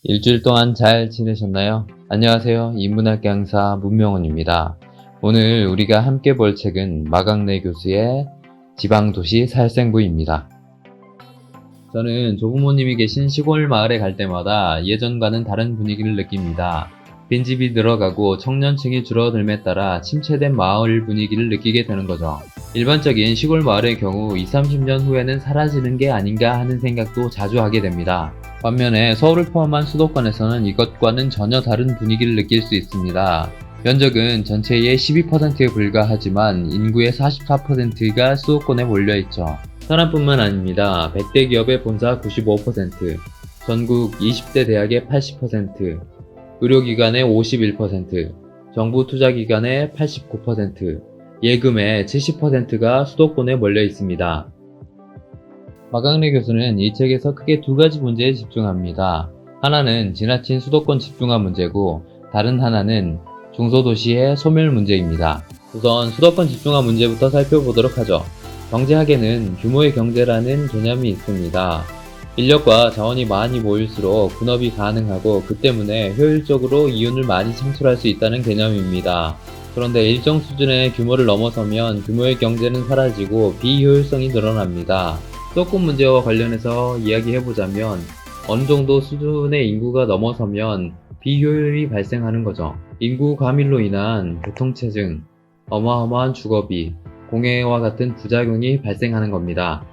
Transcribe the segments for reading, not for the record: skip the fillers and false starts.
일주일 동안 잘 지내셨나요? 안녕하세요. 인문학 강사 문명원입니다. 오늘 우리가 함께 볼 책은 마강래 교수의 지방도시 살생부입니다. 저는 조부모님이 계신 시골 마을에 갈 때마다 예전과는 다른 분위기를 느낍니다. 빈집이 늘어가고 청년층이 줄어들에 따라 침체된 마을 분위기를 느끼게 되는 거죠. 일반적인 시골 마을의 경우 20, 30년 후에는 사라지는 게 아닌가 하는 생각도 자주 하게 됩니다. 반면에 서울을 포함한 수도권에서는 이것과는 전혀 다른 분위기를 느낄 수 있습니다. 면적은 전체의 12%에 불과하지만 인구의 44%가 수도권에 몰려있죠. 사람뿐만 아닙니다. 100대 기업의 본사 95%, 전국 20대 대학의 80%, 의료기관의 51%, 정부 투자기관의 89%, 예금의 70%가 수도권에 몰려 있습니다. 마강래 교수는 이 책에서 크게 두 가지 문제에 집중합니다. 하나는 지나친 수도권 집중화 문제고 다른 하나는 중소도시의 소멸 문제입니다. 우선 수도권 집중화 문제부터 살펴보도록 하죠. 경제학에는 규모의 경제라는 개념이 있습니다. 인력과 자원이 많이 모일수록 분업이 가능하고 그 때문에 효율적으로 이윤을 많이 창출할 수 있다는 개념입니다. 그런데 일정 수준의 규모를 넘어서면 규모의 경제는 사라지고 비효율성이 늘어납니다. 수도권 문제와 관련해서 이야기해보자면 어느 정도 수준의 인구가 넘어서면 비효율이 발생하는 거죠. 인구 과밀로 인한 교통체증, 어마어마한 주거비, 공해와 같은 부작용이 발생하는 겁니다.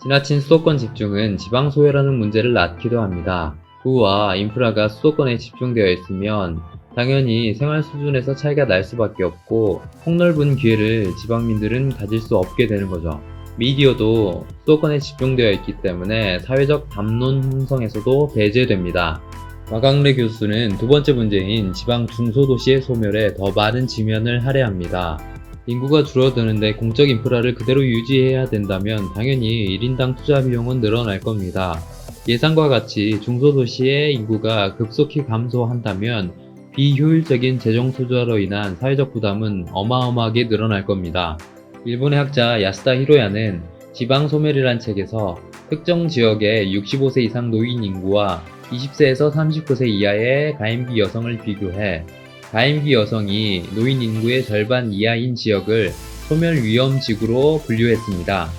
지나친 수도권 집중은 지방 소외라는 문제를 낳기도 합니다. 부와 인프라가 수도권에 집중되어 있으면 당연히 생활 수준에서 차이가 날 수밖에 없고 폭넓은 기회를 지방민들은 가질 수 없게 되는 거죠. 미디어도 수도권에 집중되어 있기 때문에 사회적 담론 형성에서도 배제됩니다. 마강래 교수는 두 번째 문제인 지방 중소도시의 소멸에 더 많은 지면을 할애합니다. 인구가 줄어드는데 공적 인프라를 그대로 유지해야 된다면 당연히 1인당 투자 비용은 늘어날 겁니다. 예상과 같이 중소도시의 인구가 급속히 감소한다면 비효율적인 재정 투자로 인한 사회적 부담은 어마어마하게 늘어날 겁니다. 일본의 학자 야스다 히로야는 지방 소멸이란 책에서 특정 지역의 65세 이상 노인 인구와 20세에서 39세 이하의 가임기 여성을 비교해 가임기 여성이 노인 인구의 절반 이하인 지역을 소멸 위험 지구로 분류했습니다.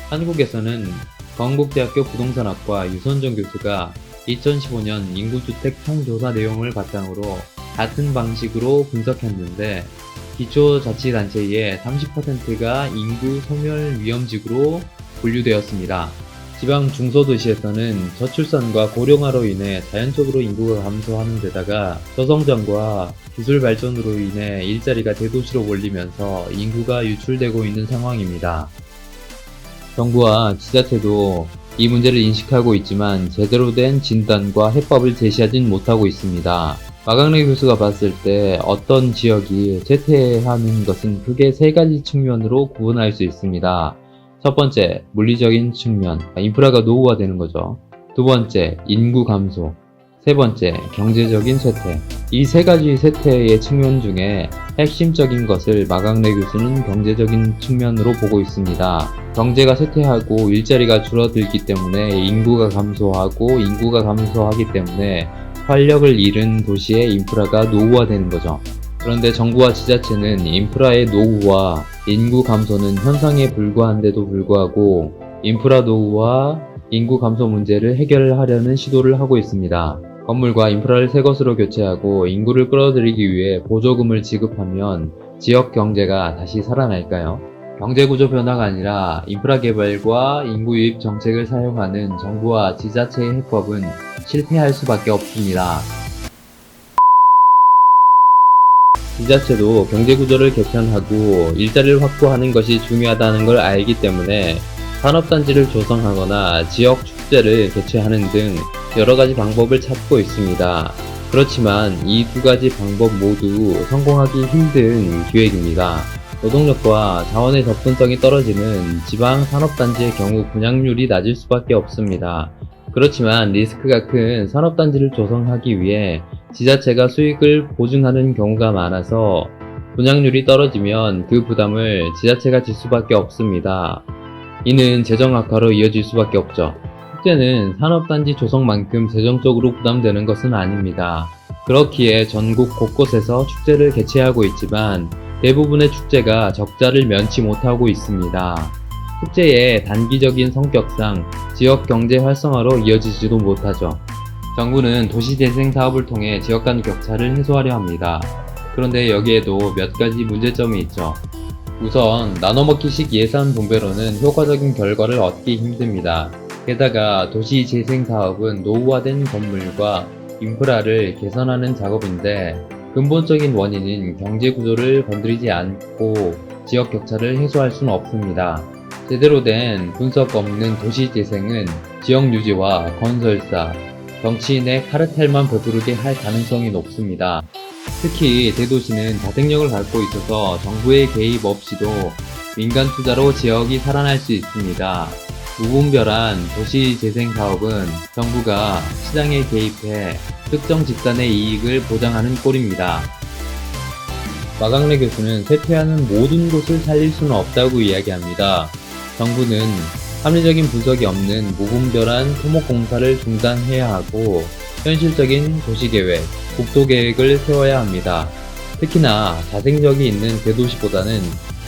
한국에서는 건국대학교 부동산학과 유선정 교수가 2015년 인구주택 총조사 내용을 바탕으로 같은 방식으로 분석했는데 기초자치단체의 30%가 인구 소멸 위험지구로 분류되었습니다. 지방 중소도시에서는 저출산과 고령화로 인해 자연적으로 인구가 감소하는 데다가 저성장과 기술 발전으로 인해 일자리가 대도시로 몰리면서 인구가 유출되고 있는 상황입니다. 정부와 지자체도 이 문제를 인식하고 있지만 제대로 된 진단과 해법을 제시하진 못하고 있습니다. 마강래 교수가 봤을 때 어떤 지역이 쇠퇴하는 것은 크게 세 가지 측면으로 구분할 수 있습니다. 첫 번째, 물리적인 측면, 인프라가 노후화되는 거죠. 두 번째, 인구 감소. 세 번째, 경제적인 쇠퇴. 이 세 가지 쇠퇴의 측면 중에 핵심적인 것을 마강래 교수는 경제적인 측면으로 보고 있습니다. 경제가 쇠퇴하고 일자리가 줄어들기 때문에 인구가 감소하기 때문에 활력을 잃은 도시의 인프라가 노후화되는 거죠. 그런데 정부와 지자체는 인프라의 노후와 인구 감소는 현상에 불과한데도 불구하고 인프라 노후와 인구 감소 문제를 해결하려는 시도를 하고 있습니다. 건물과 인프라를 새 것으로 교체하고 인구를 끌어들이기 위해 보조금을 지급하면 지역 경제가 다시 살아날까요? 경제구조 변화가 아니라 인프라 개발과 인구 유입 정책을 사용하는 정부와 지자체의 해법은 실패할 수밖에 없습니다. 지자체도 경제구조를 개편하고 일자리를 확보하는 것이 중요하다는 걸 알기 때문에 산업단지를 조성하거나 지역 축제를 개최하는 등 여러가지 방법을 찾고 있습니다. 그렇지만 이 두 가지 방법 모두 성공하기 힘든 기획입니다. 노동력과 자원의 접근성이 떨어지는 지방 산업단지의 경우 분양률이 낮을 수밖에 없습니다. 그렇지만 리스크가 큰 산업단지를 조성하기 위해 지자체가 수익을 보증하는 경우가 많아서 분양률이 떨어지면 그 부담을 지자체가 질 수밖에 없습니다. 이는 재정 악화로 이어질 수밖에 없죠. 축제는 산업단지 조성만큼 재정적으로 부담되는 것은 아닙니다. 그렇기에 전국 곳곳에서 축제를 개최하고 있지만 대부분의 축제가 적자를 면치 못하고 있습니다. 축제의 단기적인 성격상 지역 경제 활성화로 이어지지도 못하죠. 정부는 도시재생 사업을 통해 지역 간 격차를 해소하려 합니다. 그런데 여기에도 몇 가지 문제점이 있죠. 우선 나눠먹기식 예산 분배로는 효과적인 결과를 얻기 힘듭니다. 게다가 도시재생 사업은 노후화된 건물과 인프라를 개선하는 작업인데 근본적인 원인인 경제 구조를 건드리지 않고 지역 격차를 해소할 수는 없습니다. 제대로 된 분석 없는 도시재생은 지역 유지와 건설사, 정치인의 카르텔만 배부르게 할 가능성이 높습니다. 특히 대도시는 자생력을 갖고 있어서 정부의 개입 없이도 민간 투자로 지역이 살아날 수 있습니다. 무분별한 도시재생 사업은 정부가 시장에 개입해 특정 집단의 이익을 보장하는 꼴입니다. 마강래 교수는 쇠퇴하는 모든 곳을 살릴 수는 없다고 이야기합니다. 정부는 합리적인 분석이 없는 무분별한 토목공사를 중단해야 하고 현실적인 도시계획, 국토계획을 세워야 합니다. 특히나 자생력이 있는 대도시보다는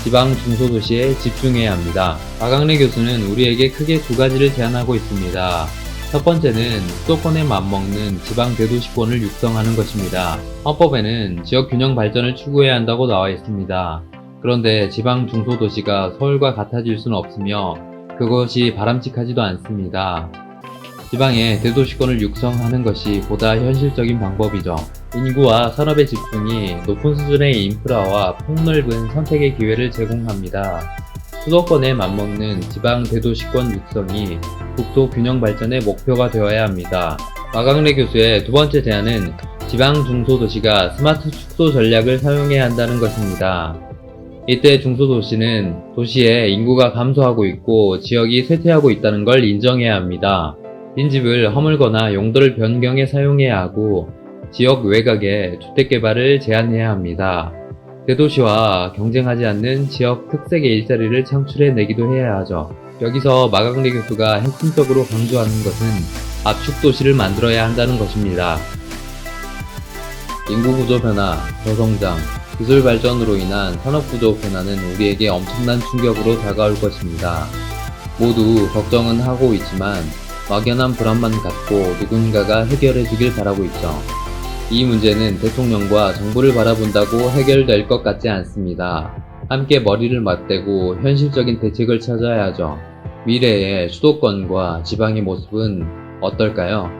지방 중소도시에 집중해야 합니다. 마강래 교수는 우리에게 크게 두 가지를 제안하고 있습니다. 첫 번째는 수도권에 맞먹는 지방 대도시권을 육성하는 것입니다. 헌법에는 지역 균형 발전을 추구해야 한다고 나와 있습니다. 그런데 지방 중소도시가 서울과 같아질 수는 없으며 그것이 바람직하지도 않습니다. 지방의 대도시권을 육성하는 것이 보다 현실적인 방법이죠. 인구와 산업의 집중이 높은 수준의 인프라와 폭넓은 선택의 기회를 제공합니다. 수도권에 맞먹는 지방 대도시권 육성이 국토 균형 발전의 목표가 되어야 합니다. 마강래 교수의 두 번째 제안은 지방 중소도시가 스마트 축소 전략을 사용해야 한다는 것입니다. 이때 중소도시는 도시의 인구가 감소하고 있고 지역이 쇠퇴하고 있다는 걸 인정해야 합니다. 빈집을 허물거나 용도를 변경해 사용해야 하고 지역 외곽에 주택개발을 제한해야 합니다. 대도시와 경쟁하지 않는 지역 특색의 일자리를 창출해내기도 해야 하죠. 여기서 마강래 교수가 핵심적으로 강조하는 것은 압축도시를 만들어야 한다는 것입니다. 인구구조 변화, 저성장, 기술 발전으로 인한 산업구조 변화는 우리에게 엄청난 충격으로 다가올 것입니다. 모두 걱정은 하고 있지만 막연한 불안만 갖고 누군가가 해결해주길 바라고 있죠. 이 문제는 대통령과 정부를 바라본다고 해결될 것 같지 않습니다. 함께 머리를 맞대고 현실적인 대책을 찾아야 하죠. 미래의 수도권과 지방의 모습은 어떨까요?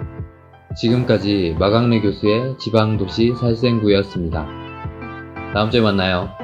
지금까지 마강래 교수의 지방도시 살생부였습니다. 다음 주에 만나요.